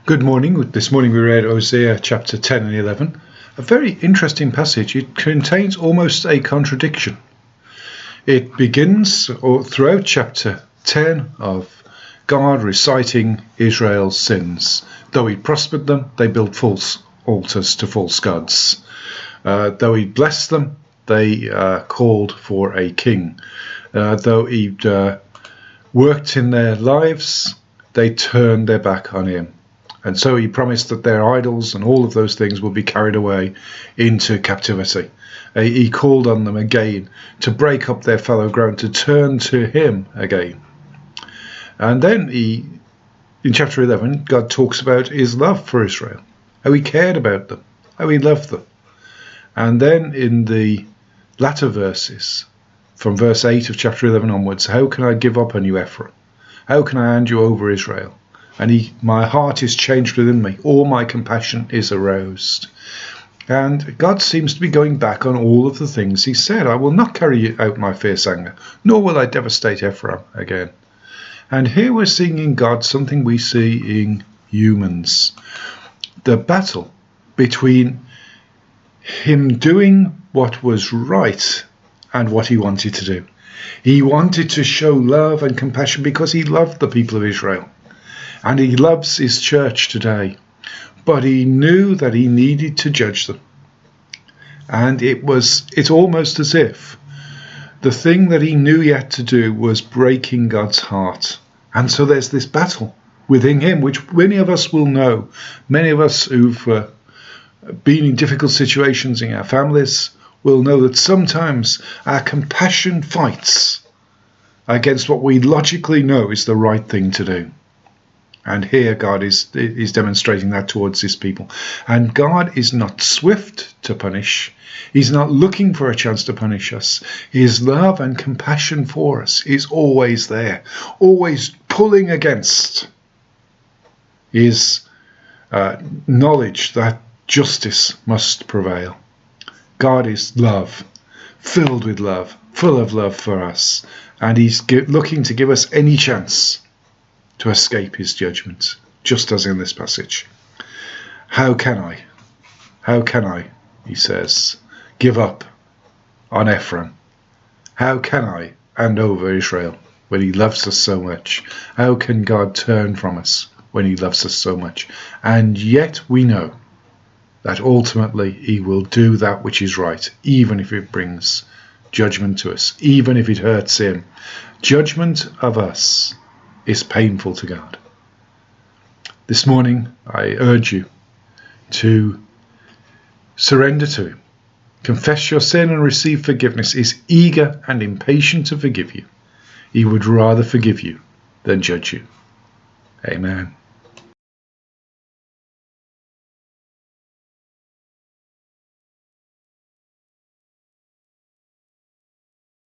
Good morning. This morning we read Hosea chapter 10 and 11. A very interesting passage. It contains almost a contradiction. It begins throughout chapter 10 of God reciting Israel's sins. Though he prospered them, they built false altars to false gods. Though he blessed them, they called for a king. Though he worked in their lives, they turned their back on him. And so he promised that their idols and all of those things would be carried away into captivity. He called on them again to break up their fallow ground, to turn to him again. And then in chapter 11, God talks about his love for Israel, how he cared about them, how he loved them. And then in the latter verses, from verse 8 of chapter 11 onwards, how can I give up on you, Ephraim? How can I hand you over, Israel? And my heart is changed within me. All my compassion is aroused. And God seems to be going back on all of the things he said. I will not carry out my fierce anger, nor will I devastate Ephraim again. And here we're seeing in God something we see in humans. The battle between him doing what was right and what he wanted to do. He wanted to show love and compassion because he loved the people of Israel. And he loves his church today. But he knew that he needed to judge them. And it's almost as if the thing that he knew he had to do was breaking God's heart. And so there's this battle within him, which many of us will know. Many of us who've been in difficult situations in our families will know that sometimes our compassion fights against what we logically know is the right thing to do. And here God is demonstrating that towards his people. And God is not swift to punish. He's not looking for a chance to punish us. His love and compassion for us is always there, always pulling against his knowledge that justice must prevail. God is love, filled with love, full of love for us. And he's looking to give us any chance to escape his judgment, just as in this passage. How can I, he says, give up on Ephraim? How can I hand over Israel when he loves us so much? How can God turn from us when he loves us so much? And yet we know that ultimately he will do that which is right, even if it brings judgment to us, even if it hurts him. Judgment of us is painful to God. This morning, I urge you to surrender to him. Confess your sin and receive forgiveness. He's eager and impatient to forgive you. He would rather forgive you than judge you. Amen.